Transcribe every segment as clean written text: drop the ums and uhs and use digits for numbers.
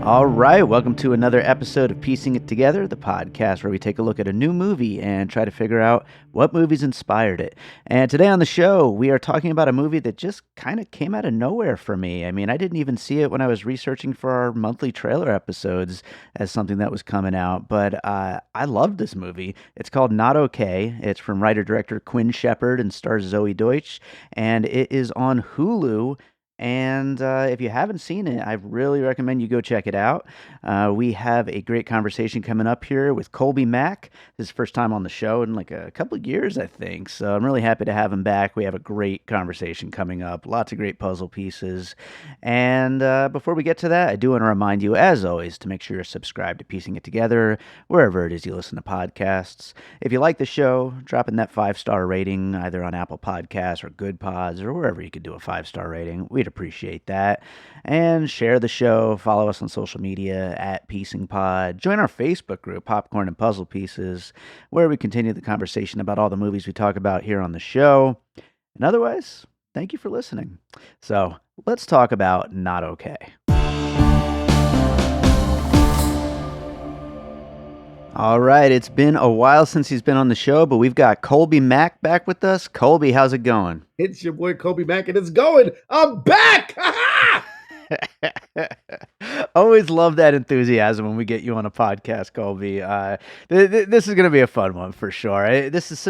All right, welcome to another episode of Piecing It Together, the podcast where we take a look at a new movie and try to figure out what movies inspired it. And today on the show, we are talking about a movie that just kind of came out of nowhere for me. I mean, I didn't even see it when I was researching for our monthly trailer episodes as something that was coming out, but I loved this movie. It's called Not Okay. It's from writer-director Quinn Shephard and stars Zoe Deutch, and it is on Hulu. And if you haven't seen it, I really recommend you go check it out. We have a great conversation coming up here with Kolby Mac. His first time on the show in like a couple of years, I think. So I'm really happy to have him back. We have a great conversation coming up. Lots of great puzzle pieces. And before we get to that, I do want to remind you, as always, to make sure you're subscribed to Piecing It Together, wherever it is you listen to podcasts. If you like the show, drop in that 5-star rating, either on Apple Podcasts or Good Pods or wherever you could do a 5-star rating. We'd appreciate that. And share the show. Follow us on social media at Piecing Pod. Join our Facebook group, Popcorn and Puzzle Pieces, where we continue the conversation about all the movies we talk about here on the show. And otherwise, thank you for listening. So let's talk about Not Okay. All right, it's been a while since he's been on the show, but we've got Kolby Mac back with us. Kolby, how's it going? It's your boy Kolby Mac, and it's going. I'm back! Always love that enthusiasm when we get you on a podcast, Kolby. This is going to be a fun one for sure. This is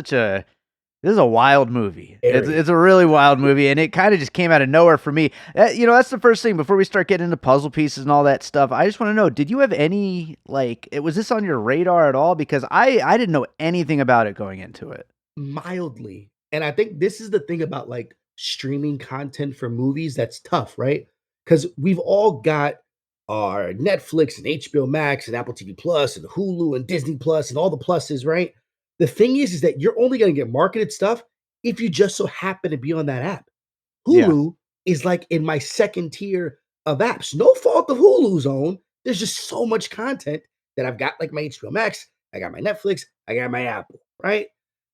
a wild movie. It's a really wild movie, and it kind of just came out of nowhere for me. That's the first thing before we start getting into puzzle pieces and all that stuff. I just want to know, did you have any, was this on your radar at all? Because I didn't know anything about it going into it. Mildly. And I think this is the thing about streaming content for movies that's tough, right? Because we've all got our Netflix and HBO Max and Apple TV Plus and Hulu and Disney Plus and all the pluses, right? The thing is that you're only going to get marketed stuff if you just so happen to be on that app. Hulu is like in my second tier of apps. No fault of Hulu's own. There's just so much content that I've got, like my HBO Max, I got my Netflix, I got my Apple, right?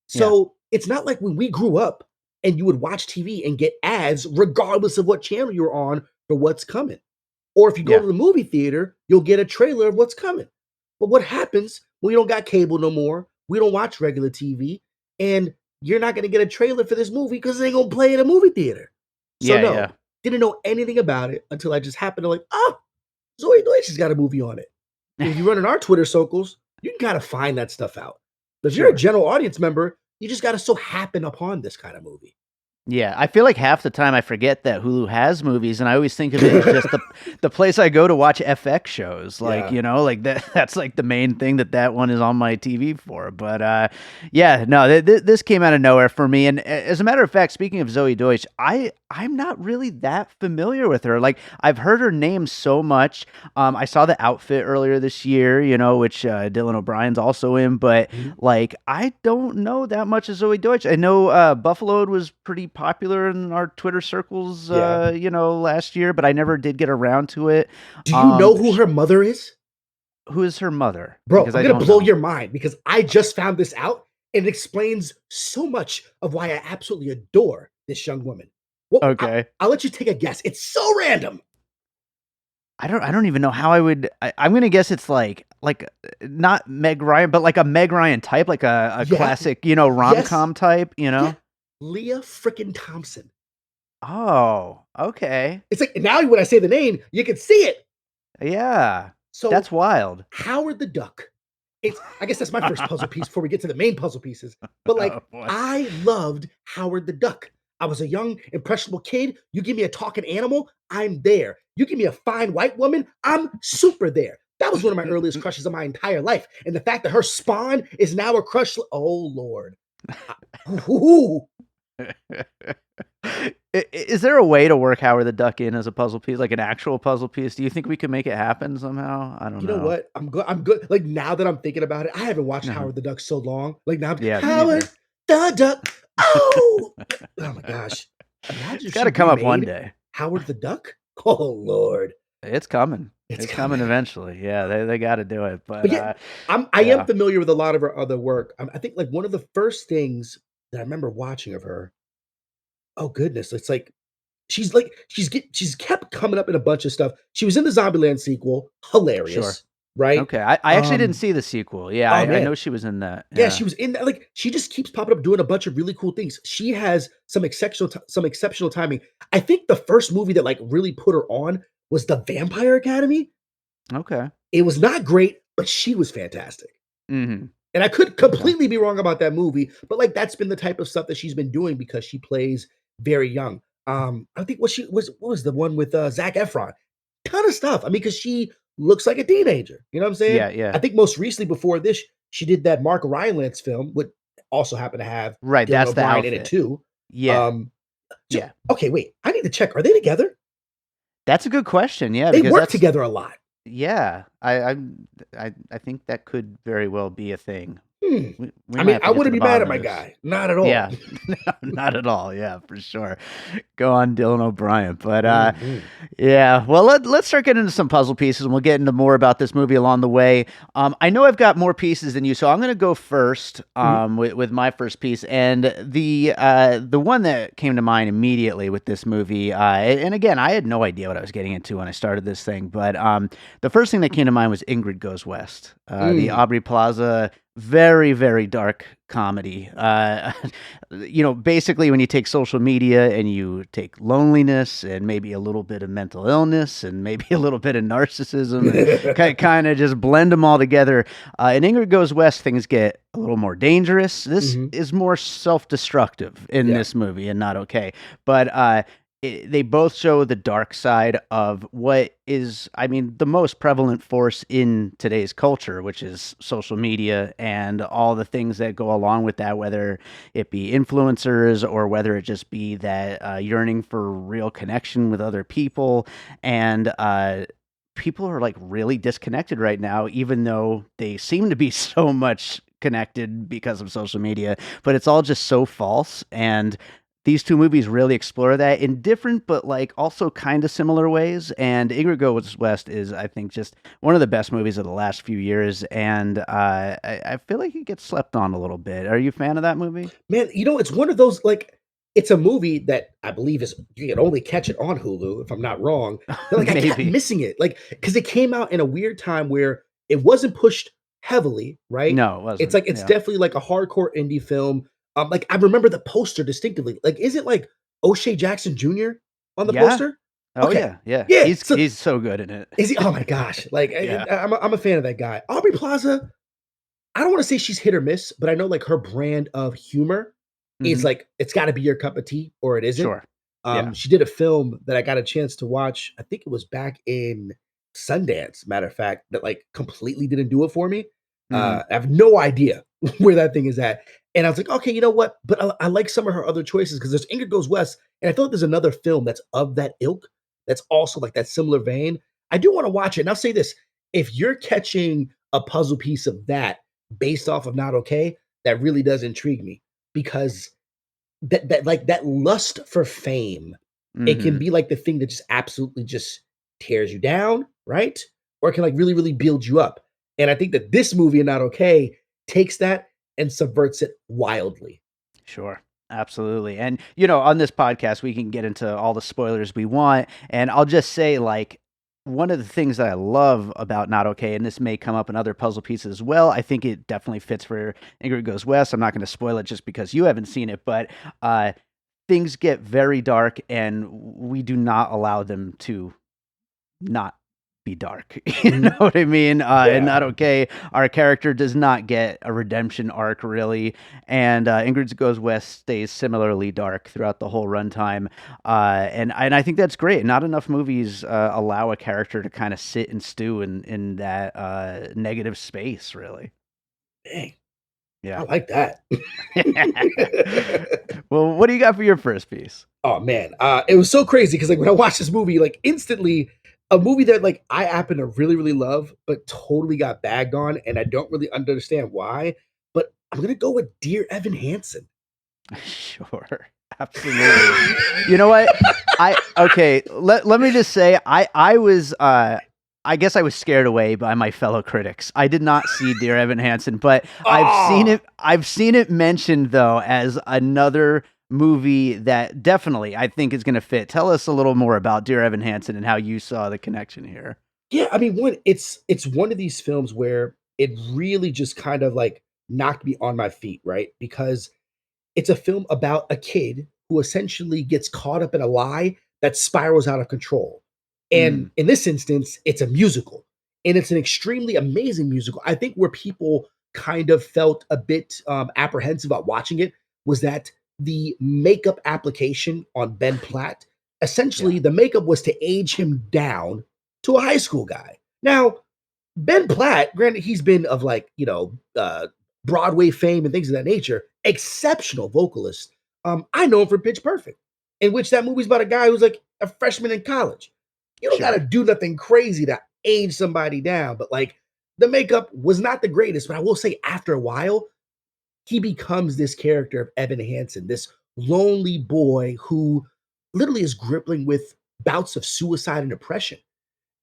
So it's not like when we grew up and you would watch TV and get ads regardless of what channel you're on for what's coming. Or if you go to the movie theater, you'll get a trailer of what's coming. But what happens when you don't got cable no more? We don't watch regular TV, and you're not going to get a trailer for this movie because they ain't going to play at a movie theater. So didn't know anything about it until I just happened to Zoe Deutch has got a movie on it. And if you run in our Twitter circles, you can kind of find that stuff out. But if you're a general audience member, you just got to so happen upon this kind of movie. Yeah, I feel like half the time I forget that Hulu has movies, and I always think of it as just the place I go to watch FX shows. That's like the main thing that one is on my TV for. But this came out of nowhere for me. And as a matter of fact, speaking of Zoe Deutch, I'm not really that familiar with her. Like, I've heard her name so much. I saw The Outfit earlier this year, which Dylan O'Brien's also in, but I don't know that much of Zoe Deutch. I know Buffaloed was pretty popular in our Twitter circles, last year, but I never did get around to it. Do you know who her mother is? Who is her mother? Bro, I'm going to blow your mind because I just found this out, and it explains so much of why I absolutely adore this young woman. Well, okay. I'll let you take a guess. It's so random. I don't even know how I would. I'm gonna guess it's like not Meg Ryan, but like a Meg Ryan type, like a classic, rom-com type, Yeah. Leah frickin' Thompson. Oh, okay. It's like now when I say the name, you can see it. Yeah. So that's wild. Howard the Duck. I guess that's my first puzzle piece before we get to the main puzzle pieces. But I loved Howard the Duck. I was a young, impressionable kid. You give me a talking animal, I'm there. You give me a fine white woman, I'm super there. That was one of my earliest crushes of my entire life. And the fact that her spawn is now a crush, oh, Lord. Is there a way to work Howard the Duck in as a puzzle piece, like an actual puzzle piece? Do you think we could make it happen somehow? I don't know. You know what? I'm good. Like, now that I'm thinking about it, I haven't watched Howard the Duck so long. Like, now, Howard the Duck. Oh my gosh. It's got to come up one day. Howard the Duck? Oh, Lord. It's coming. It's coming eventually. Yeah, they got to do it. But I am familiar with a lot of her other work. I think one of the first things that I remember watching of her, oh goodness, it's like she's kept coming up in a bunch of stuff. She was in the Zombieland sequel, Sure. hilarious, right? Okay. I actually didn't see the sequel. Yeah, Oh I man, know she was in that. yeah, Yeah. she was in that. Like, she just keeps popping up doing a bunch of really cool things. She has some exceptional timing. I think the first movie that like really put her on was The Vampire Academy. Okay. It was not great, but she was fantastic. Mhm. And I could Okay. completely be wrong about that movie, but like that's been the type of stuff that she's been doing because she plays very young. I think what was the one with Zac Efron? Ton of stuff. I mean, because she looks like a teenager. You know what I'm saying? Yeah, I yeah. think most recently before this, she did that Mark Rylance film, which also happened to have Right, Dylan that's the O'Brien in it outfit. too. Yeah. Um, so Yeah. okay, wait, I need to check. Are they together? That's a good question. Yeah, They because work that's together a lot. yeah. I think that could very well be a thing. Hmm. We I might mean, have I to get to wouldn't the be mad at bottom of my this. guy. Not at all. Yeah. No, not at all. Yeah, for sure. Go on, Dylan O'Brien. But Mhm. yeah. Well, let's start getting into some puzzle pieces, and we'll get into more about this movie along the way. I know I've got more pieces than you, so I'm going to go first. Mhm. With my first piece, and the one that came to mind immediately with this movie, and again, I had no idea what I was getting into when I started this thing, but the first thing that came to mind was Ingrid Goes West, the Mm. Aubrey Plaza, very, very dark comedy. Basically, when you take social media and you take loneliness and maybe a little bit of mental illness and maybe a little bit of narcissism and kind of just blend them all together. In Ingrid Goes West, things get a little more dangerous. This Mhm. is more self-destructive in Yeah. this movie and not okay. But they both show the dark side of what is, I mean, the most prevalent force in today's culture, which is social media and all the things that go along with that, whether it be influencers or whether it just be that yearning for real connection with other people. And people are like really disconnected right now, even though they seem to be so much connected because of social media, but it's all just so false. And these two movies really explore that in different, but like also kind of similar ways. And Ingrid Goes West is, I think, just one of the best movies of the last few years. And I feel like it gets slept on a little bit. Are you a fan of that movie? Man, it's one of those like it's a movie that I believe is you can only catch it on Hulu if I'm not wrong. But like I kept Maybe. missing it, like because it came out in a weird time where it wasn't pushed heavily, right? No, it It's wasn't. like it's Yeah. definitely like a hardcore indie film. Like I remember the poster distinctly. Like, is it like O'Shea Jackson Jr. on the Yeah. poster? Oh Okay, yeah. Yeah. yeah. So He's so good in it. is he? Oh my gosh! Like Yeah. I'm a fan of that guy. Aubrey Plaza. I don't want to say she's hit or miss, but I know like her brand of humor is Hmm. like it's got to be your cup of tea or it isn't. Sure. Yeah. She did a film that I got a chance to watch. I think it was back in Sundance, matter of fact, that like completely didn't do it for me. Hmm. I have no idea where that thing is at. And I was like, okay, you know what? But I like some of her other choices because there's Ingrid Goes West, and I feel like there's another film that's of that ilk that's also like that similar vein. I do want to watch it. And I'll say this: if you're catching a puzzle piece of that based off of Not Okay, that really does intrigue me because that like that lust for fame, it can Hmm. be like the thing that just absolutely just tears you down, right? Or it can like really, really build you up. And I think that this movie, Not Okay, takes that and subverts it wildly. Sure. Absolutely. And, on this podcast, we can get into all the spoilers we want. And I'll just say, like, one of the things that I love about Not Okay, and this may come up in other puzzle pieces as well, I think it definitely fits for Ingrid Goes West. I'm not going to spoil it just because you haven't seen it, but uh, things get very dark, and we do not allow them to not be dark. You know Mhm. what I mean? And Yeah. Not Okay. Our character does not get a redemption arc really, and Ingrid Goes West stays similarly dark throughout the whole runtime. And I think that's great. Not enough movies allow a character to kind of sit and stew in that negative space. Really. Dang, I Yeah. like that. Well, what do you got for your first piece? Oh man, it was so crazy because like when I watched this movie, like instantly, a movie that like I happen to really really love, but totally got bagged on, and I don't really understand why. But I'm gonna go with Dear Evan Hansen. Sure. Absolutely. You know what? Okay, let me just say I was I guess I was scared away by my fellow critics. I did not see Dear Evan Hansen, but Oh, I've seen it mentioned though as another movie that definitely I think is going to fit. Tell us a little more about Dear Evan Hansen and how you saw the connection here. Yeah, I mean, it's one of these films where it really just kind of like knocked me on my feet, right? Because it's a film about a kid who essentially gets caught up in a lie that spirals out of control. And Mm, in this instance, it's a musical. And it's an extremely amazing musical. I think where people kind of felt a bit apprehensive about watching it was that the makeup application on Ben Platt, yeah, essentially, the makeup was to age him down to a high school guy. Now, Ben Platt, granted, he's been of like, Broadway fame and things of that nature, exceptional vocalist. I know him for Pitch Perfect, in which that movie's about a guy who's like a freshman in college. You don't got to sure. do nothing crazy to age somebody down, but like the makeup was not the greatest. But I will say, after a while, he becomes this character of Evan Hansen, this lonely boy who literally is grappling with bouts of suicide and depression.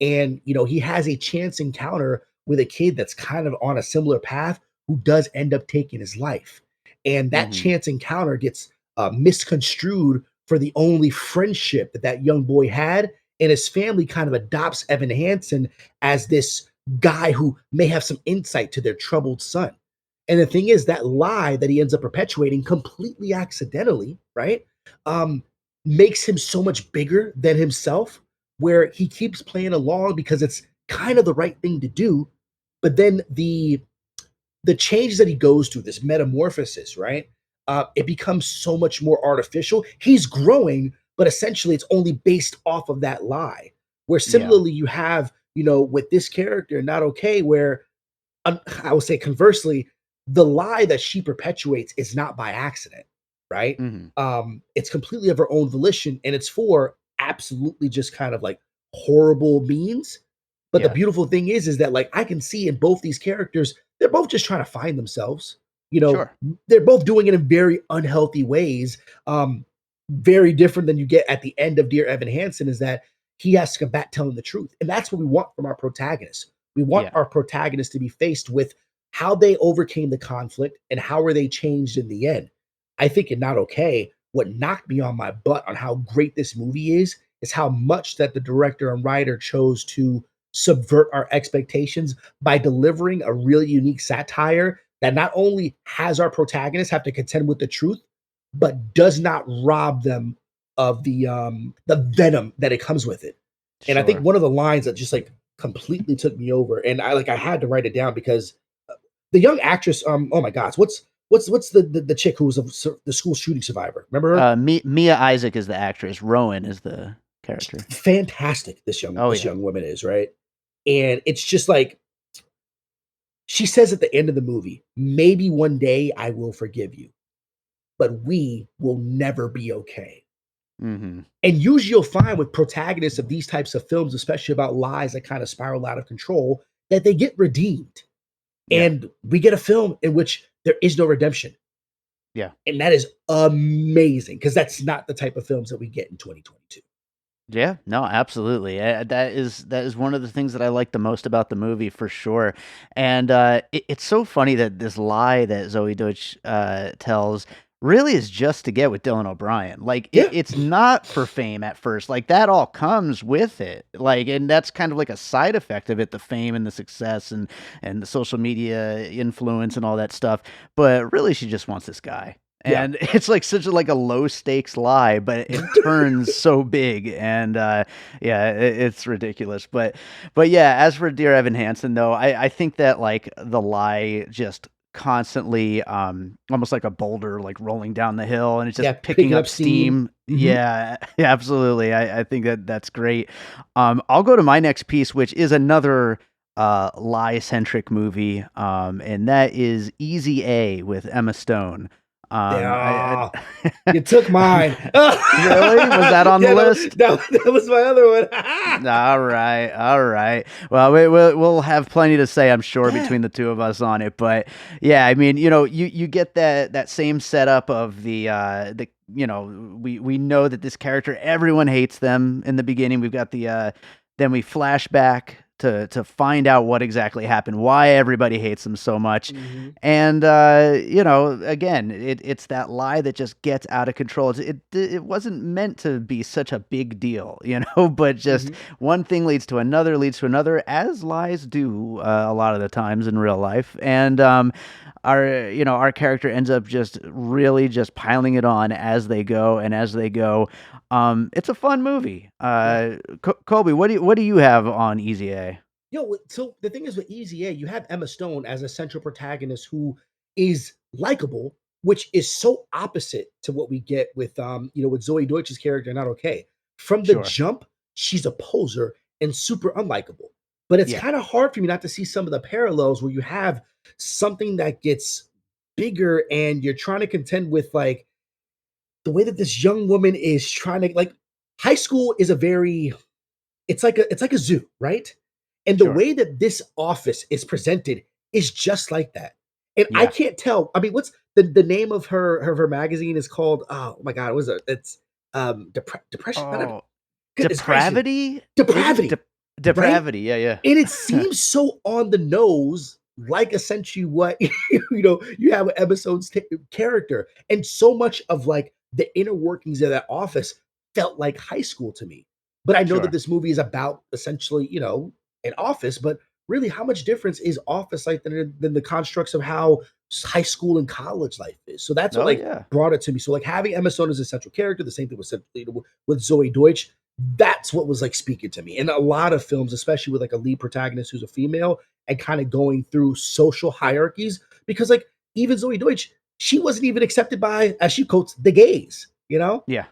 And, he has a chance encounter with a kid that's kind of on a similar path who does end up taking his life. And that Hmm. chance encounter gets misconstrued for the only friendship that that young boy had. And his family kind of adopts Evan Hansen as this guy who may have some insight to their troubled son. And the thing is, that lie that he ends up perpetuating completely accidentally, right? Um, Makes him so much bigger than himself, where he keeps playing along because it's kind of the right thing to do. But then the change that he goes through, this metamorphosis, right? It becomes so much more artificial. He's growing, but essentially it's only based off of that lie. Where Yeah. similarly, you have, with this character, not okay, where I would say conversely, the lie that she perpetuates is not by accident, right? Hmm. It's completely of her own volition, and it's for absolutely just kind of like horrible means. But the Yeah. beautiful thing is that like I can see in both these characters, they're both just trying to find themselves. You know, Sure. they're both doing it in very unhealthy ways. Very different than you get at the end of Dear Evan Hansen is that he has to combat telling the truth. And that's what we want from our protagonists. We want Yeah. our protagonists to be faced with how they overcame the conflict and how were they changed in the end. I think in Not Okay, what knocked me on my butt on how great this movie is how much that the director and writer chose to subvert our expectations by delivering a really unique satire that not only has our protagonists have to contend with the truth, but does not rob them of the venom that it comes with it. And I think Sure. one of the lines that just like completely took me over, and I had to write it down because the young actress, oh my gosh, what's the chick who was the school shooting survivor? Remember her? Mia Isaac is the actress. Rowan is the character. Fantastic. This young Oh this yeah. young woman is right, and it's just like she says at the end of the movie, maybe one day I will forgive you, but we will never be okay. Hmm. And usually you'll find with protagonists of these types of films, especially about lies that kind of spiral out of control, that they get redeemed. Yeah. And we get a film in which there is no redemption. Yeah. And that is amazing because that's not the type of films that we get in 2022. Yeah, no, absolutely. That is one of the things that I like the most about the movie for sure. And it's so funny that this lie that Zoe Deutch tells really is just to get with Dylan O'Brien. Like Yeah. it's not for fame at first. Like that all comes with it. Like, and that's kind of like a side effect of it, the fame and the success and the social media influence and all that stuff. But really, she just wants this guy. Yeah. And it's like such a like a low stakes lie, but it turns so big, and yeah, it's ridiculous. But yeah, as for Dear Evan Hansen, though, I think that like the lie just constantly almost like a boulder like rolling down the hill and it's just Yeah. picking Picking up up steam. steam. Mhm. Yeah, yeah, absolutely. I think that that's great. I'll go to my next piece, which is another lie centric movie, and that is Easy A with Emma Stone. Yeah. I You took mine. Really? Was that on the Yeah, list? that was my other one. All right, all right. Well, we'll have plenty to say, I'm sure, Yeah. between the two of us on it. But yeah, I mean, you get that same setup of the we know that this character, everyone hates them in the beginning. We've got then we flash back to find out what exactly happened, why everybody hates him so much. Mhm. And again, it's that lie that just gets out of control. It wasn't meant to be such a big deal, but just Mhm. one thing leads to another, as lies do a lot of the times in real life. And our character ends up just really just piling it on as they go and as they go. It's a fun movie. Yeah. Colby, what do you have on Easy A? So the thing is with Easy A, you have Emma Stone as a central protagonist who is likable, which is so opposite to what we get with Zoe Deutsch's character, Not Okay. From the Sure. jump, she's a poser and super unlikable. But it's Yeah. kind of hard for me not to see some of the parallels where you have something that gets bigger and you're trying to contend with like the way that this young woman is trying to like high school is a very it's like a zoo, right? And the Sure. way that this office is presented is just like that. And I Yeah. can't tell. I mean, what's the name of her magazine is called? Oh my god, what is it? It's depression. Oh, Goodness gracious, depravity? Maybe depravity, right? depravity. Yeah, And it yeah. seems so on the nose, like essentially what you have with Episode's character, and so much of like the inner workings of that office felt like high school to me. But I know that Sure. this movie is about essentially, an office, but really, how much difference is office like than the constructs of how high school and college life is? So that's what Oh like yeah. brought it to me. So like having Emma Stone as a central character, the same thing with Zoe Deutch, that's what was like speaking to me. In a lot of films, especially with like a lead protagonist who's a female and kind of going through social hierarchies, because like even Zoe Deutch, she wasn't even accepted by, as she quotes, the gays, Yeah.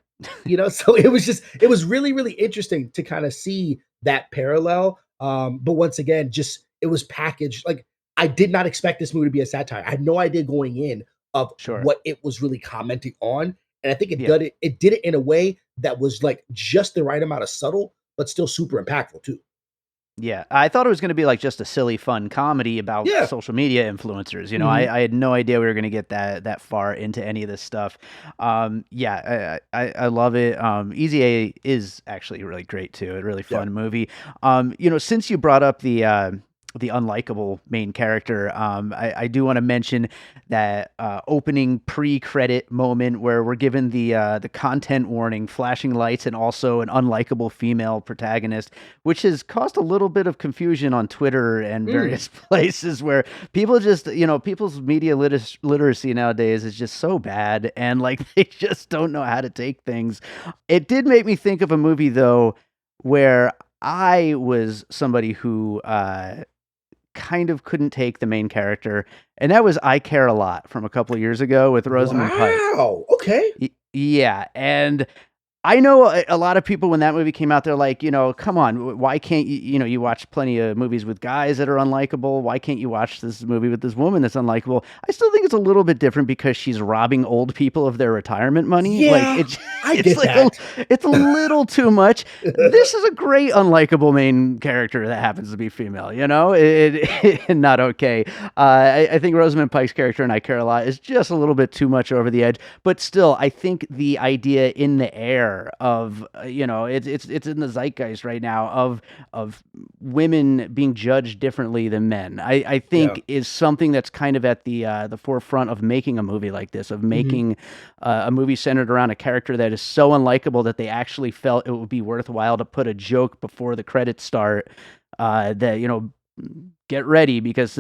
so it was really, really interesting to kind of see that parallel. But once again, just it was packaged like I did not expect this movie to be a satire. I had no idea going in of Sure. what it was really commenting on. And I think Yeah. it did it in a way that was like just the right amount of subtle, but still super impactful too. Yeah, I thought it was gonna be, like, just a silly, fun comedy about Yeah. social media influencers, Mhm. I had no idea we were gonna get that far into any of this stuff. Yeah, I love it. Easy A is actually really great too, a really Yeah. fun movie. Since you brought up the unlikable main character, I do wanna mention that, opening pre-credit moment where we're given the content warning, flashing lights, and also an unlikable female protagonist, which has caused a little bit of confusion on Twitter and Mm. various places where people just, people's media literacy nowadays is just so bad and like they just don't know how to take things. It did make me think of a movie though where I was somebody who kind of couldn't take the main character, and that was I Care a Lot from a couple of years ago with Rosamund Pike. Wow. Okay. Yeah, and I know a lot of people when that movie came out, they're like, "Come on, why can't you watch plenty of movies with guys that are unlikable. Why can't you watch this movie with this woman that's unlikable?" I still think it's a little bit different because she's robbing old people of their retirement money. Like Yeah, I it's get like that. it's a little too much. This is a great unlikable main character that happens to be female. Not okay. I think Rosamund Pike's character in I Care a Lot is just a little bit too much over the edge, but still, I think the idea in the air of it's in the zeitgeist right now of women being judged differently than men. I Yeah. think is something that's kind of at the forefront of making a movie like this, of Mhm. making a movie centered around a character that is so unlikable that they actually felt it would be worthwhile to put a joke before the credits start. That get ready because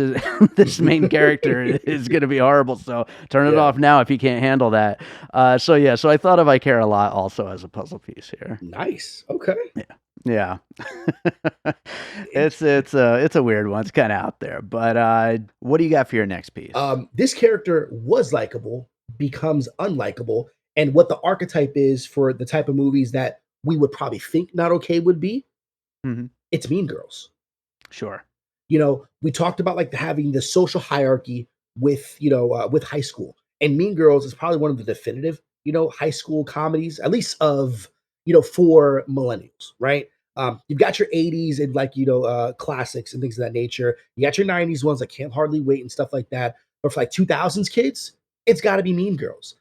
this main character is going to be horrible. So turn it Yeah. off now if you can't handle that. So I thought of I Care a Lot also as a puzzle piece here. Nice. Okay. Yeah. It's a weird one. It's kind of out there. But what do you got for your next piece? This character was likable, becomes unlikable, and what the archetype is for the type of movies that we would probably think Not Okay would be, Hmm. it's Mean Girls. Sure. We talked about like having the social hierarchy with high school, and Mean Girls is probably one of the definitive high school comedies, at least of for millennials, right? You've got your 80s and like classics and things of that nature. You got your 90s ones like Can't Hardly Wait and stuff like that. But for like 2000s kids, it's got to be Mean Girls.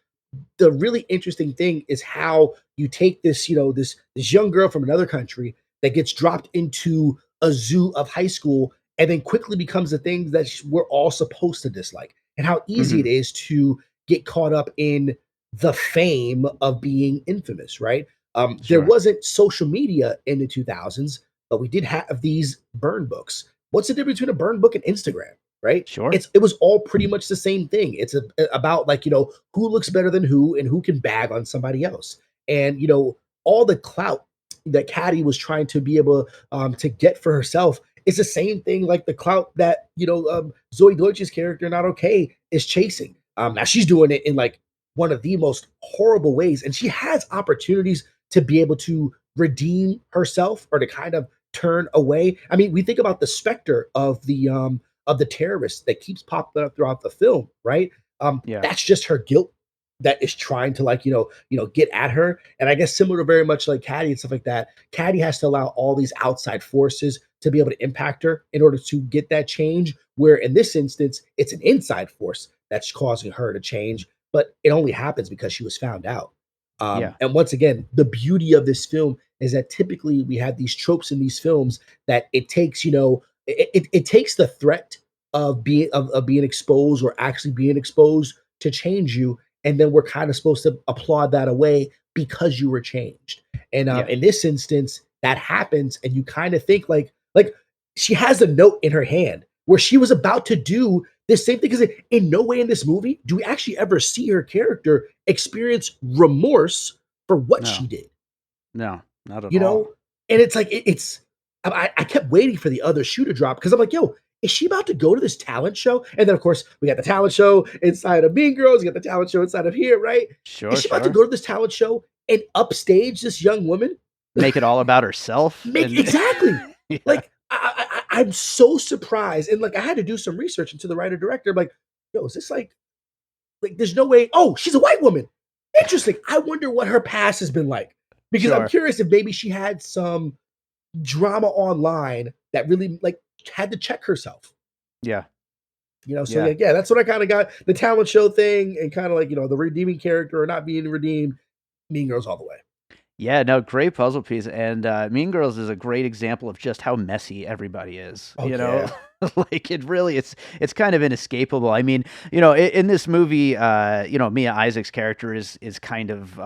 The really interesting thing is how you take this young girl from another country that gets dropped into a zoo of high school and then quickly becomes the thing that we're all supposed to dislike, and how easy it Mhm. is to get caught up in the fame of being infamous, right? There Sure. wasn't social media in the 2000s, but we did have these burn books. What's the difference between a burn book and Instagram, right? Sure. It was all pretty much the same thing. It's about like, who looks better than who and who can bag on somebody else. And all the clout that Caddy was trying to be able to get for herself is the same thing like the clout that Zoe Deutsch's character Not Okay is chasing. Now she's doing it in like one of the most horrible ways, and she has opportunities to be able to redeem herself or to kind of turn away. I mean, we think about the specter of the terrorist that keeps popping up throughout the film, right? Yeah. That's just her guilt that is trying to like get at her. And I guess similar to very much like Caddy and stuff like that, Caddy has to allow all these outside forces to be able to impact her in order to get that change. Where in this instance, it's an inside force that's causing her to change, but it only happens because she was found out. Yeah. And once again, the beauty of this film is that typically we have these tropes in these films that it takes, it takes the threat of being exposed or actually being exposed to change you, and then we're kind of supposed to applaud that away because you were changed. And Yeah. in this instance, that happens, and you kind of think like she has a note in her hand where she was about to do the same thing. Because in no way in this movie do we actually ever see her character experience remorse for what No. she did, No. Not at you all. know? And it's like it's I kept waiting for the other shoe to drop because I'm like, yo, is she about to go to this talent show? And then of course we got the talent show inside of Mean Girls, we got the talent show inside of here, right? Is Sure, she about to sure. go to this talent show and upstage this young woman? Make it all about herself Make and exactly. yeah. Like I'm so surprised, and like I had to do some research into the writer director. I'm like, yo, is this like there's no way? Oh, she's a white woman. Interesting. I wonder what her past has been like because I'm Sure. curious if maybe she had some drama online that really like had to check herself. Yeah. So Yeah. yeah, that's what I kind of got the talent show thing and kind of like the redeeming character or not being redeemed. Mean Girls all the way. Yeah, no, great puzzle piece, and, Mean Girls is a great example of just how messy everybody is, Oh yeah. Like, it really it's kind of inescapable. I mean, in this movie, Mia Isaac's character is kind of,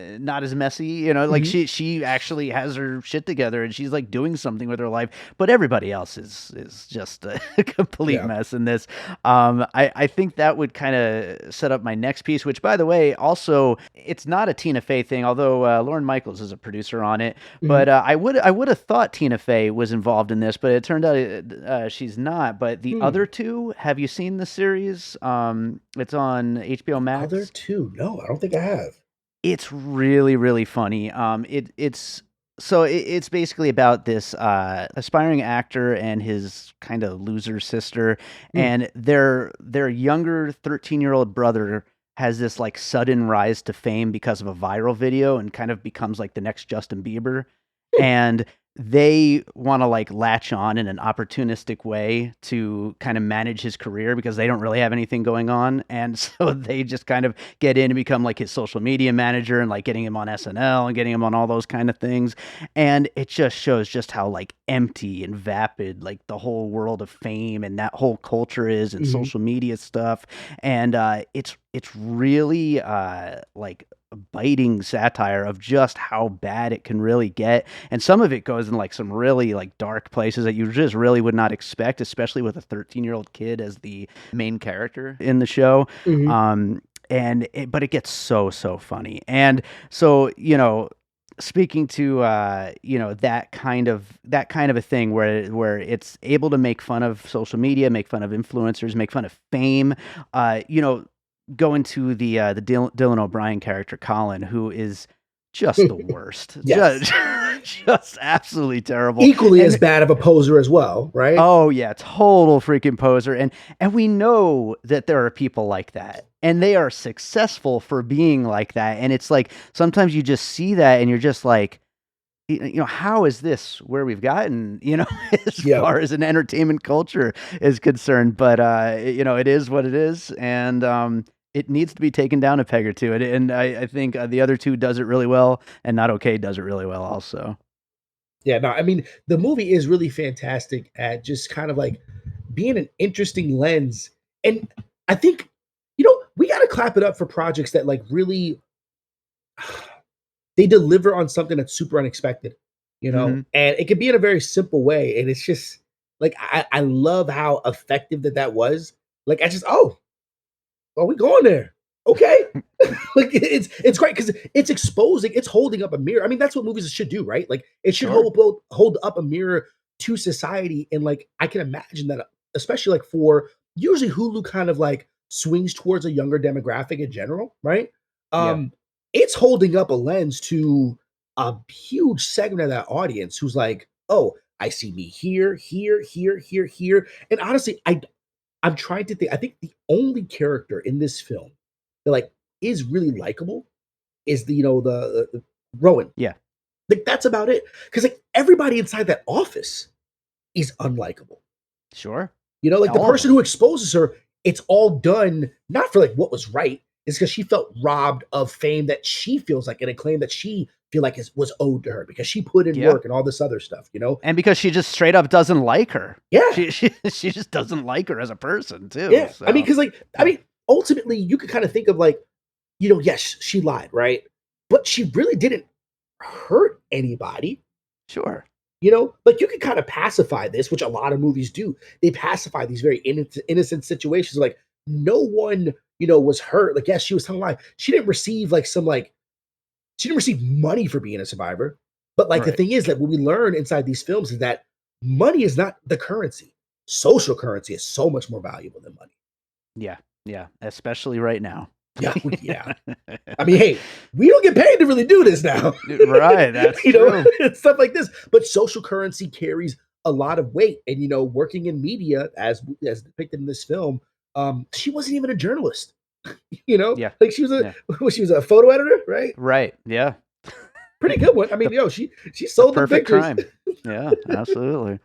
not as messy, like, Mhm. she actually has her shit together, and she's, like, doing something with her life, but everybody else is just a complete Yeah. mess in this. I think that would kinda set up my next piece, which, by the way, also, it's not a Tina Fey thing, although, Lorne Michaels is a producer on it, Mhm. but, I would have thought Tina Fey was involved in this, but it turned out, she's not, but the Hmm. other 2, have you seen the series? It's on HBO The other Max. two, no, I don't think I have. It's really, really funny. It's basically about this aspiring actor and his kind of loser sister, Hmm. and their younger 13-year-old brother has this like sudden rise to fame because of a viral video and kind of becomes like the next Justin Bieber. And they want to like latch on in an opportunistic way to kind of manage his career because they don't really have anything going on. And so they just kind of get in and become like his social media manager and like getting him on SNL and getting him on all those kind of things. And it just shows just how like empty and vapid like the whole world of fame and that whole culture is and Mhm. social media stuff. And it's really like a biting satire of just how bad it can really get, and some of it goes in like some really like dark places that you just really would not expect, especially with a 13-year-old kid as the main character in the show. Mhm. um but it gets so funny. And so speaking to that kind of a thing where it's able to make fun of social media, make fun of influencers, make fun of fame, go into the Dylan O'Brien character, Colin, who is just the worst. Yes. Just absolutely terrible. Equally as And bad of a poser as well, right? oh yeah, total freaking poser. And we know that there are people like that. And they are successful for being like that. And it's like sometimes you just see that and you're just like, how is this where we've gotten, as Yep. far as an entertainment culture is concerned? But it is what it is, and it needs to be taken down a peg or two. And I think the other two does it really well, and Not Okay does it really well also. Yeah, no, I mean, the movie is really fantastic at just kind of like being an interesting lens. And I think, we got to clap it up for projects that like really they deliver on something that's super unexpected, Hmm. and it can be in a very simple way. And it's just like, I love how effective that was. Like, I just, oh, are we going there? Okay. Like it's great because it's holding up a mirror. I mean, that's what movies should do, right? Like it should Sure. hold up a mirror to society. And like I can imagine that, especially like for usually Hulu kind of like swings towards a younger demographic in general, right? Yeah. Um, it's holding up a lens to a huge segment of that audience who's like, oh, I see me here, here, here, here, here. And honestly, I'm trying to think. I think the only character in this film that like is really likable is the Rowan. Yeah. Like that's about it. Because like everybody inside that office is unlikable. Sure. Like the All of person them. who exposes her, it's all done not for like what was right. It's because she felt robbed of fame that she feels like and a claim that she feel like was owed to her because she put in Yeah. work and all this other stuff. And because she just straight up doesn't like her. Yeah. She just doesn't like her as a person too. Yeah. I mean, So because like, I yeah. mean, ultimately you could kind of think of like, yes, she lied, right? But she really didn't hurt anybody. Sure. Like you can kind of pacify this, which a lot of movies do. They pacify these very innocent situations. Like no one, was hurt. Like, yes, she was telling a lie. She didn't receive she didn't receive money for being a survivor. But like the Right. thing is that what we learn inside these films is that money is not the currency. Social currency is so much more valuable than money. Yeah. Yeah. Especially right now. Yeah, yeah. I mean, hey, we don't get paid to really do this now. Right. That's true. Stuff like this. But social currency carries a lot of weight. And working in media as depicted in this film, she wasn't even a journalist. Yeah. Like she was Yeah. she was a photo editor, right? Right. Yeah. Pretty good one. I mean, The she the sold the perfect pictures. crime. Yeah, absolutely.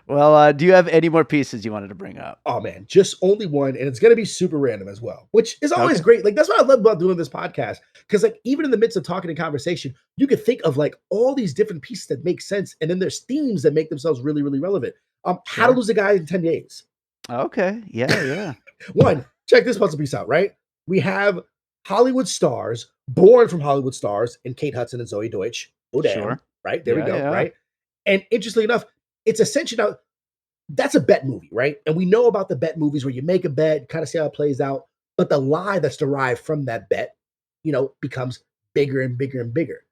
Well, do you have any more pieces you wanted to bring up? Oh man, just only one, and it's gonna be super random as well, which is always Okay. great. Like that's what I love about doing this podcast. Because like even in the midst of talking and conversation, you could think of like all these different pieces that make sense, and then there's themes that make themselves really, really relevant. How to Sure. lose a guy in 10 days. Okay. Yeah, yeah. One, check this puzzle piece out, right? We have Hollywood stars, born from Hollywood stars, and Kate Hudson and Zoe Deutch. Oh damn, Sure. right? There we Yeah, go, yeah. right? And interestingly enough, it's essentially now that's a bet movie, right? And we know about the bet movies where you make a bet, kind of see how it plays out, but the lie that's derived from that bet, becomes bigger and bigger and bigger.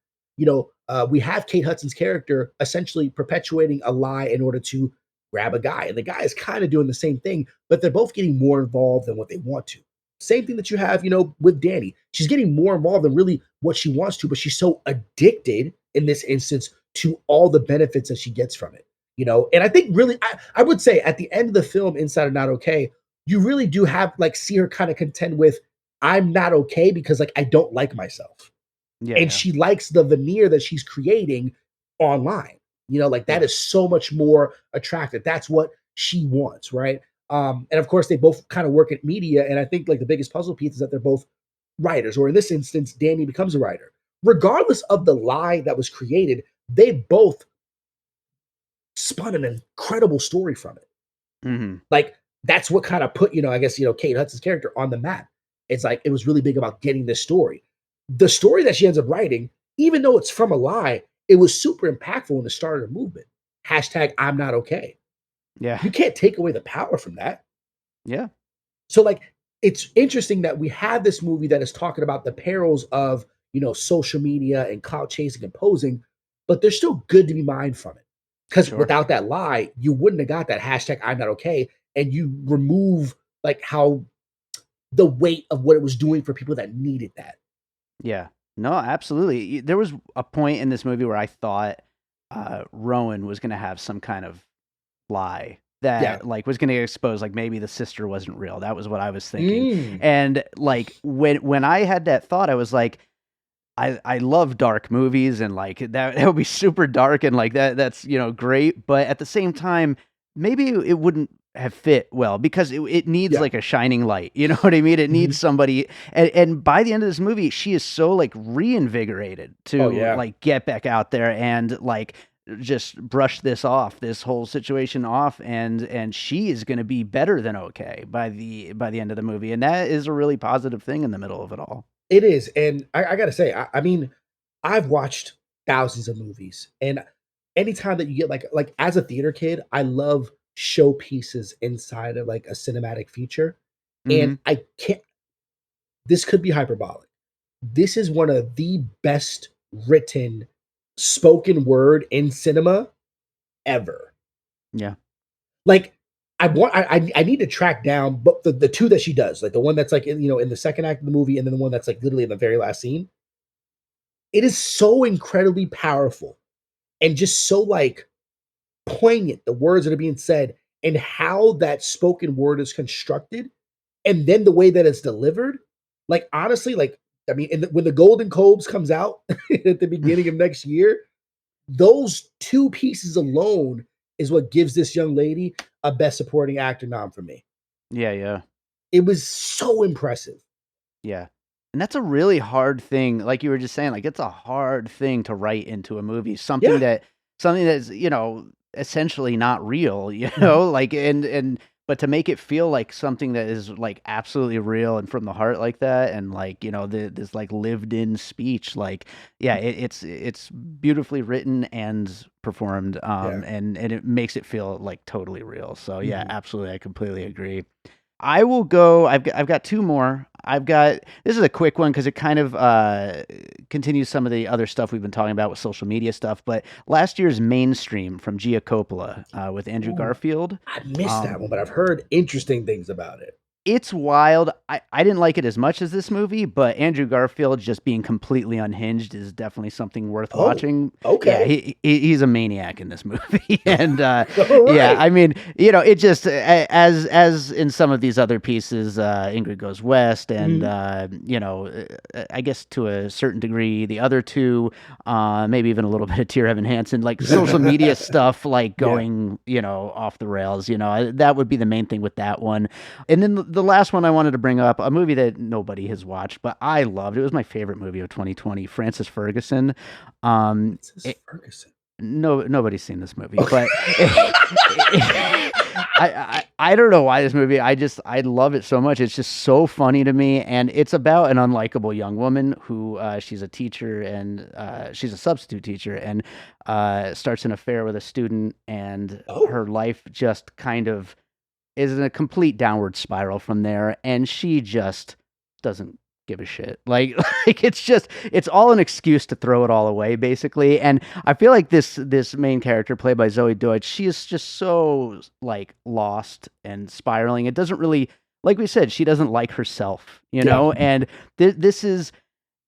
We have Kate Hudson's character essentially perpetuating a lie in order to grab a guy, and the guy is kind of doing the same thing, but they're both getting more involved than what they want to. Same thing that you have, with Danny. She's getting more involved than really what she wants to, but she's so addicted in this instance to all the benefits that she gets from it. And I think really, I would say at the end of the film, Inside of Not Okay, you really do have like see her kind of contend with, I'm not okay because like I don't like myself. Yeah, And yeah. she likes the veneer that she's creating online. Like that Yeah. is so much more attractive. That's what she wants, right? And of course, they both kind of work at media. And I think like the biggest puzzle piece is that they're both writers, or in this instance, Danny becomes a writer. Regardless of the lie that was created, they both spun an incredible story from it. Mhm. Like that's what kind of put, I guess, Kate Hudson's character on the map. It's like it was really big about getting this story. The story that she ends up writing, even though it's from a lie, it was super impactful in the start of the movement. Hashtag I'm not okay. Yeah. You can't take away the power from that. Yeah. So like it's interesting that we have this movie that is talking about the perils of, social media and clout chasing and posing, but there's still good to be mined from it. Because Sure. without that lie, you wouldn't have got that hashtag I'm not okay. And you remove like how the weight of what it was doing for people that needed that. Yeah. No, absolutely. There was a point in this movie where I thought Rowan was going to have some kind of lie Yeah. that like was going to expose like maybe the sister wasn't real. That was what I was thinking. Mm. And like when I had that thought, I was like, I love dark movies and like that would be super dark and like that's great, but at the same time maybe it wouldn't have fit well because it needs Yeah. like a shining light, you know what I mean? It needs Mhm. somebody, and by the end of this movie she is so like reinvigorated Oh, to yeah. like get back out there and like just brush this whole situation off, and she is going to be better than okay by the end of the movie, and that is a really positive thing in the middle of it all. It is, and I gotta say, I mean, I've watched thousands of movies, and anytime that you get like as a theater kid, I love showpieces inside of like a cinematic feature, and Hmm. I can't. This could be hyperbolic. This is one of the best written spoken word in cinema ever. Yeah. Like I need to track down, but the two that she does, like the one that's like in the second act of the movie, and then the one that's like literally in the very last scene. It is so incredibly powerful and just so like poignant, the words that are being said and how that spoken word is constructed, and then the way that it's delivered. Like honestly, like I mean, when the Golden Cobes comes out at the beginning of next year, those two pieces alone is what gives this young lady a Best Supporting Actor nom for me. Yeah, yeah. It was so impressive. Yeah. And that's a really hard thing, like you were just saying, like, it's a hard thing to write into a movie, Yeah. something that's, essentially not real, Mhm. like, and but to make it feel like something that is, like, absolutely real and from the heart like that, and, like, this, like, lived-in speech, like, yeah, it's beautifully written and performed, Yeah. and it makes it feel, like, totally real. So, yeah, Mhm. absolutely, I completely agree. I will go. I've got two more. This is a quick one because it kind of continues some of the other stuff we've been talking about with social media stuff. But last year's Mainstream from Gia Coppola with Andrew Ooh, Garfield. I missed that Um, one, but I've heard interesting things about it. it's wild. I didn't like it as much as this movie, but Andrew Garfield just being completely unhinged is definitely something worth Oh, watching. Yeah, okay. he's a maniac in this movie, and All yeah, right. I mean, it just as in some of these other pieces, Ingrid Goes West, and Mhm. I guess to a certain degree, the other two, maybe even a little bit of Dear Evan Hansen, like social media stuff, like Yeah. going off the rails. That would be the main thing with that one. And then the last one I wanted to bring up, a movie that nobody has watched, but I loved. It was my favorite movie of 2020, Francis Ferguson. Um, Francis it, Ferguson. no, nobody's seen this movie, Okay. but I don't know why this movie. I love it so much. It's just so funny to me, and it's about an unlikable young woman who she's a teacher, and she's a substitute teacher, and starts an affair with a student, and Oh, her life just kind of is in a complete downward spiral from there, and she just doesn't give a shit. Like like it's all an excuse to throw it all away basically. And I feel like this main character played by Zoe Deutch, she is just so like lost and spiraling. It doesn't really, like we said, she doesn't like herself, yeah. and this is,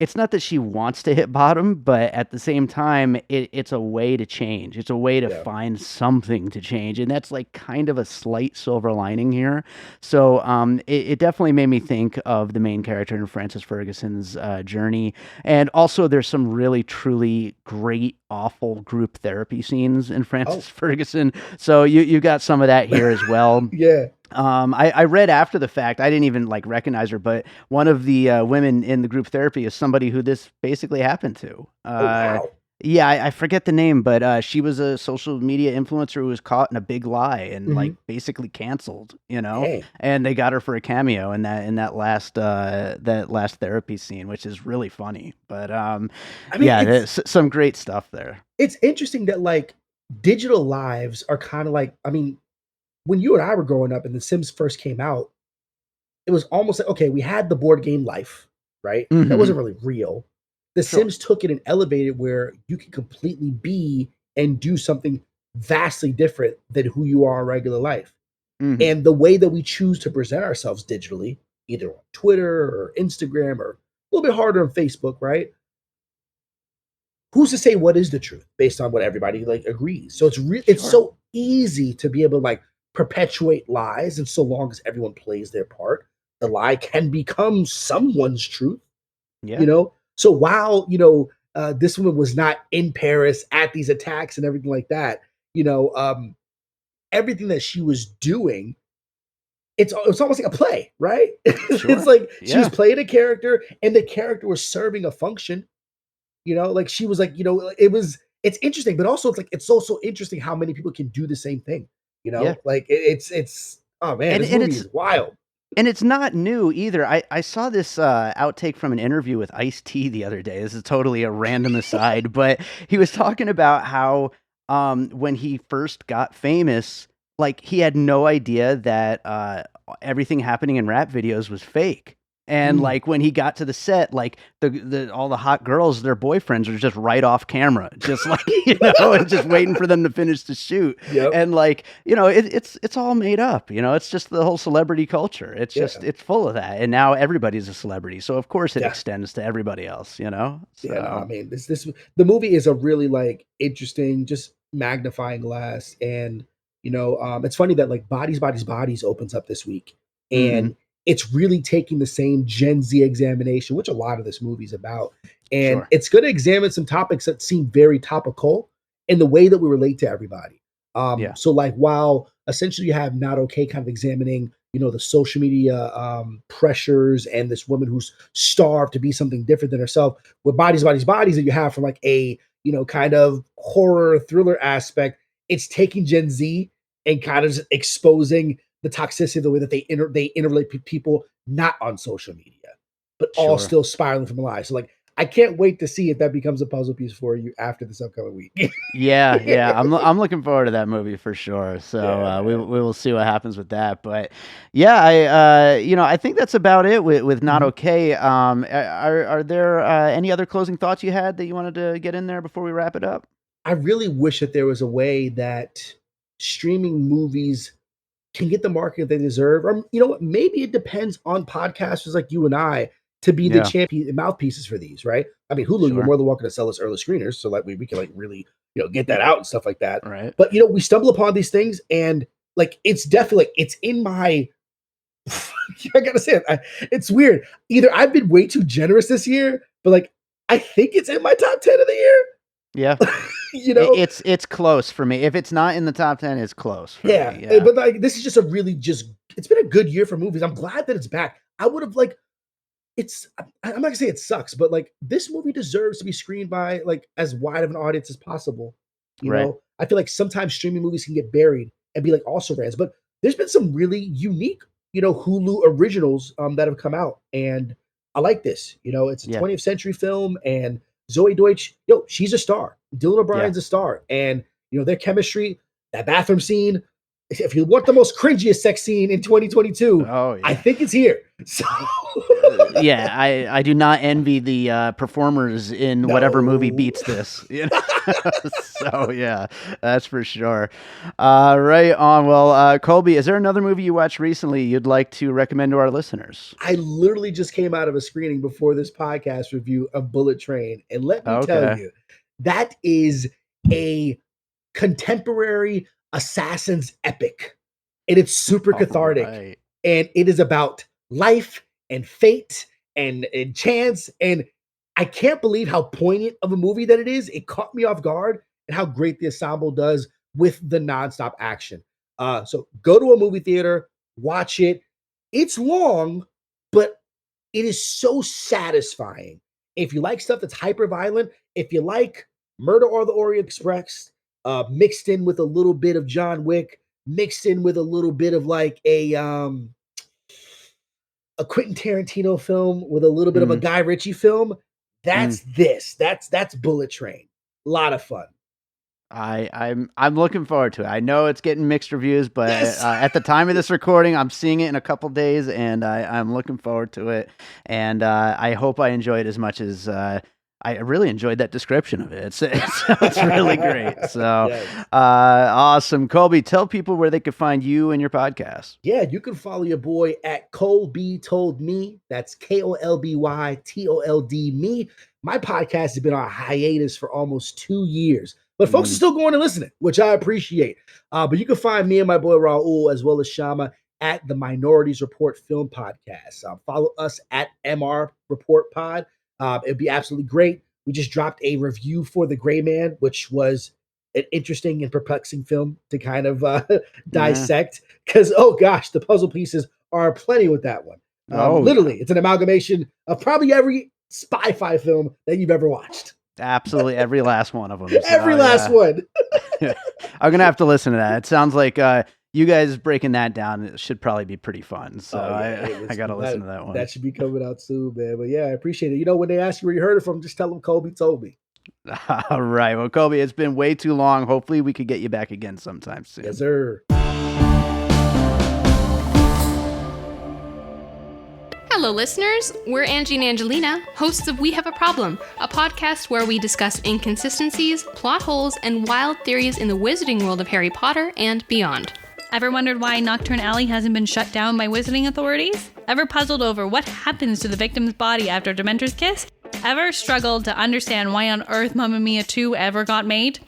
it's not that she wants to hit bottom, but at the same time, it's a way to change. It's a way to Yeah. find something to change, and that's like kind of a slight silver lining here. So, it definitely made me think of the main character in Francis Ferguson's journey, and also there's some really truly great, awful group therapy scenes in Oh. Francis Ferguson. So you got some of that here as well. Yeah. I read after the fact. I didn't even like recognize her, but one of the women in the group therapy is somebody who this basically happened to. Oh, wow. Yeah, I forget the name, but she was a social media influencer who was caught in a big lie and like Mhm. basically canceled. Dang. And they got her for a cameo in that last therapy scene, which is really funny. But I mean, yeah, there's some great stuff there. it's interesting that like digital lives are kind of like, I mean, when you and I were growing up and The Sims first came out, it was almost like, okay, we had the board game life, right? That Hmm. wasn't really real. The Sure. Sims took it and elevated where you can completely be and do something vastly different than who you are in regular life. Hmm. And the way that we choose to present ourselves digitally, either on Twitter or Instagram or a little bit harder on Facebook, right? Who's to say what is the truth based on what everybody like agrees? So it's Sure. so easy to be able to like perpetuate lies, and so long as everyone plays their part, the lie can become someone's truth. Yeah. So while this woman was not in Paris at these attacks and everything like that, you know, everything that she was doing, it's almost like a play, right? It's Sure. like she was Yeah. playing a character, and the character was serving a function. Like she was like, it's interesting, but also it's like it's also interesting how many people can do the same thing. Yeah. Like it's oh man, this And movie it's is wild. it's not new either. I saw this outtake from an interview with Ice-T the other day. This is totally a random aside, but he was talking about how when he first got famous, like he had no idea that everything happening in rap videos was fake. And Mm, like when he got to the set, like the all the hot girls, their boyfriends were just right off camera, just like and just waiting for them to finish the shoot. yep. And like it's all made up. It's just the whole celebrity culture. It's just Yeah. it's full of that, and now everybody's a celebrity, so of course it Yeah. extends to everybody else. Yeah, no, I So mean, this the movie is a really like interesting, just magnifying glass, and it's funny that like Bodies opens up this week, hmm and it's really taking the same Gen Z examination, which a lot of this movie's about, and sure, it's going to examine some topics that seem very topical in the way that we relate to everybody. yeah, So like while essentially you have Not Okay kind of examining the social media pressures and this woman who's starved to be something different than herself, with bodies that you have from like a kind of horror thriller aspect, it's taking Gen Z and kind of just exposing the toxicity, the way that they interrelate people not on social media, but all sure. still spiraling from lies. So like I can't wait to see if that becomes a puzzle piece for you after this upcoming week. Yeah, yeah, I'm looking forward to that movie for sure. So Yeah, we man. we will see what happens with that. But yeah, I think that's about it with Not Mhm. Okay. Are there any other closing thoughts you had that you wanted to get in there before we wrap it up? I really wish that there was a way that streaming movies can get the market they deserve. Or you know what? Maybe it depends on podcasters like you and I to be the Yeah, champion mouthpieces for these, right? I mean, Hulu, you're sure. more than welcome to sell us early screeners so that we can like really, get that out and stuff like that. Right. But we stumble upon these things, and like it's definitely like it's in my I gotta say it. It's weird. Either I've been way too generous this year, but like I think it's in my top 10 of the year. Yeah. you know, It's close for me. If it's not in the top 10, it's close for Yeah, me. Yeah. but like this is just a really just it's been a good year for movies. I'm glad that it's back. I would have like I'm not gonna say it sucks, but like this movie deserves to be screened by like as wide of an audience as possible. Right. I feel like sometimes streaming movies can get buried and be like also rans, but there's been some really unique, Hulu originals that have come out, and I like this. It's a Yeah. 20th century film, and Zoe Deutch, she's a star. Dylan Yeah. O'Brien's a star, and their chemistry, that bathroom scene. If you want the most cringiest sex scene in 2022, Oh I yeah. think it's here. So Yeah, I do not envy the performers in whatever movie no. beats this. So yeah, that's for sure. Right on. Well, Colby, is there another movie you watched recently you'd like to recommend to our listeners? I literally just came out of a screening before this podcast review of Bullet Train. And let me tell Okay. you, that is a contemporary assassin's epic. And it's super All cathartic. right. And it is about life and fate and chance. And I can't believe how poignant of a movie that it is. It caught me off guard, and how great the ensemble does with the nonstop action. So go to a movie theater, watch it. It's long, but it is so satisfying. If you like stuff that's hyper violent, if you like Murder or the Orient Express, mixed in with a little bit of John Wick, mixed in with a little bit of like a Quentin Tarantino film with a little bit of a Mm, Guy Ritchie film, mm. that's this. That's Bullet Train. A lot of fun. I'm looking forward to it. I know it's getting mixed reviews, but Yes. at the time of this recording, I'm seeing it in a couple days, and I'm looking forward to it. And I hope I enjoy it as much as I really enjoyed that description of it. It's really great. So Yes. awesome, Colby. Tell people where they could find you and your podcast. Yeah, you can follow your boy at Kolby Told Me. That's KOLBYTOLD Me. My podcast has been on hiatus for almost 2 years, but folks are Mm, still going and listening, which I appreciate. But you can find me and my boy Raul, as well as Shama, at the Minorities Report Film Podcast. Follow us at MR Report Pod. It'd be absolutely great. We just dropped a review for The Gray Man, which was an interesting and perplexing film to kind of yeah. dissect, because oh gosh, the puzzle pieces are plenty with that one. Oh yeah. Literally, it's an amalgamation of probably every spy-fi film that you've ever watched. Absolutely every last one of them. Every last one. I'm gonna have to listen to that. It sounds like you guys breaking that down, it should probably be pretty fun. So I gotta listen to that one. That should be coming out soon, man. But yeah, I appreciate it. When they ask you where you heard it from, just tell them Kolby told me. All right. Well, Kolby, it's been way too long. Hopefully we could get you back again sometime soon. Yes, sir. Hello, listeners. We're Angie and Angelina, hosts of We Have a Problem, a podcast where we discuss inconsistencies, plot holes, and wild theories in the wizarding world of Harry Potter and beyond. Ever wondered why Nocturne Alley hasn't been shut down by wizarding authorities? Ever puzzled over what happens to the victim's body after a Dementor's kiss? Ever struggled to understand why on earth Mamma Mia 2 ever got made?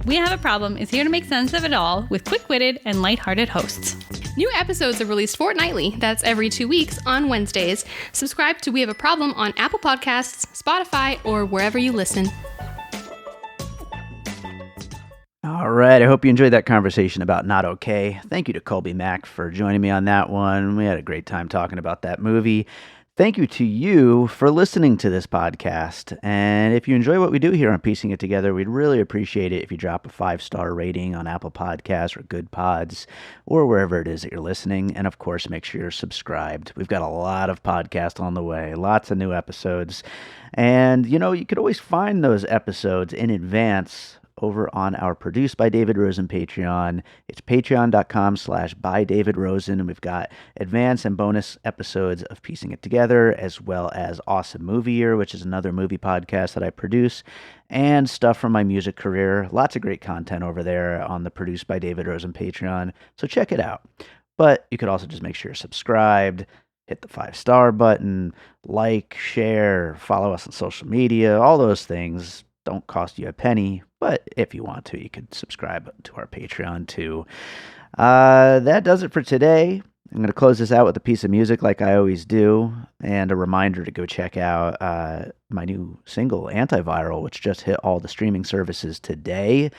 We Have a Problem is here to make sense of it all with quick-witted and lighthearted hosts. New episodes are released fortnightly. That's every 2 weeks on Wednesdays. Subscribe to We Have a Problem on Apple Podcasts, Spotify, or wherever you listen. All right. I hope you enjoyed that conversation about Not Okay. Thank you to Kolby Mac for joining me on that one. We had a great time talking about that movie. Thank you to you for listening to this podcast. And if you enjoy what we do here on Piecing It Together, we'd really appreciate it if you drop a 5-star rating on Apple Podcasts or Good Pods or wherever it is that you're listening. And of course, make sure you're subscribed. We've got a lot of podcasts on the way, lots of new episodes. And, you could always find those episodes in advance over on our Produced by David Rosen Patreon. It's patreon.com/bydavidrosen, and we've got advance and bonus episodes of Piecing It Together, as well as Awesome Movie Year, which is another movie podcast that I produce, and stuff from my music career. Lots of great content over there on the Produced by David Rosen Patreon, so check it out. But you could also just make sure you're subscribed, hit the 5-star button, like, share, follow us on social media, all those things. Don't cost you a penny, but if you want to, you could subscribe to our Patreon too. That does it for today. I'm going to close this out with a piece of music like I always do, and a reminder to go check out my new single, Antiviral, which just hit all the streaming services today,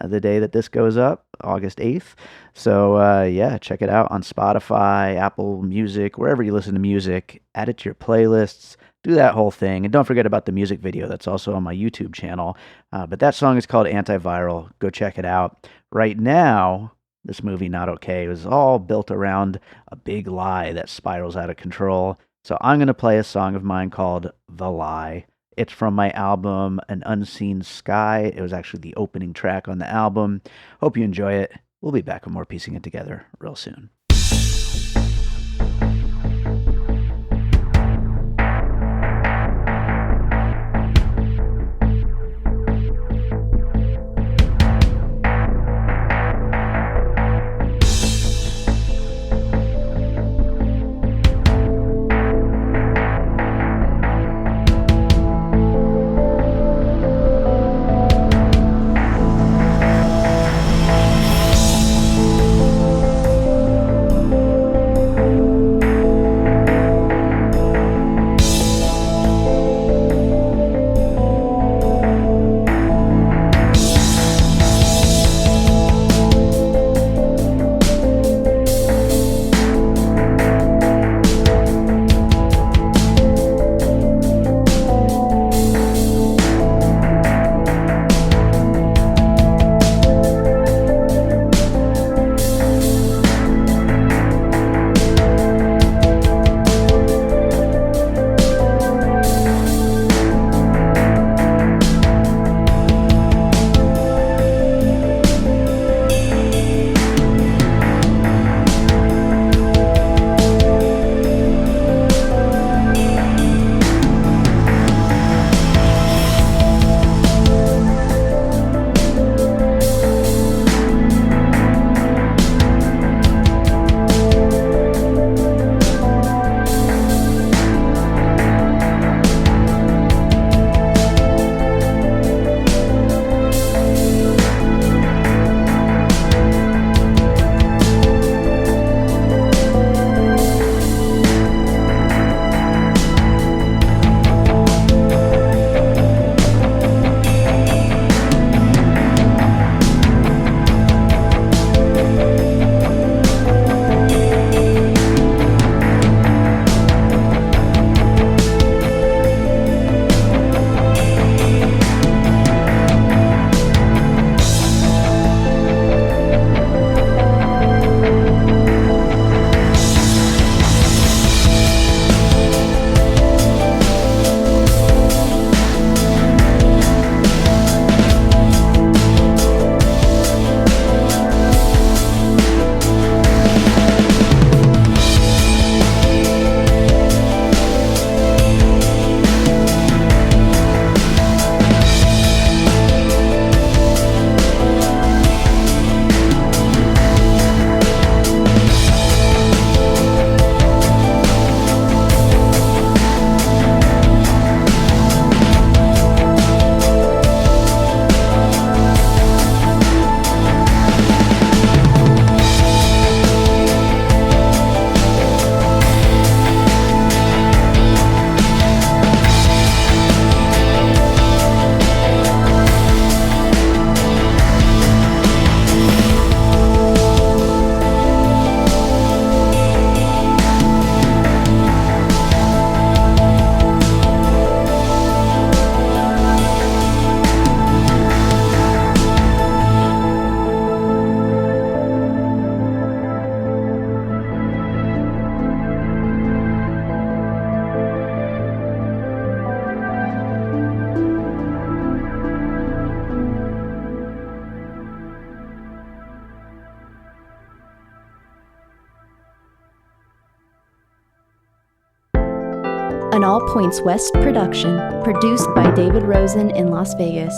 the day that this goes up, August 8th. So, check it out on Spotify, Apple Music, wherever you listen to music. Add it to your playlists. Do that whole thing. And don't forget about the music video that's also on my YouTube channel. But that song is called Antiviral. Go check it out. Right now, this movie, Not Okay, was all built around a big lie that spirals out of control. So I'm going to play a song of mine called The Lie. It's from my album, An Unseen Sky. It was actually the opening track on the album. Hope you enjoy it. We'll be back with more Piecing It Together real soon. An All Points West production, produced by David Rosen in Las Vegas.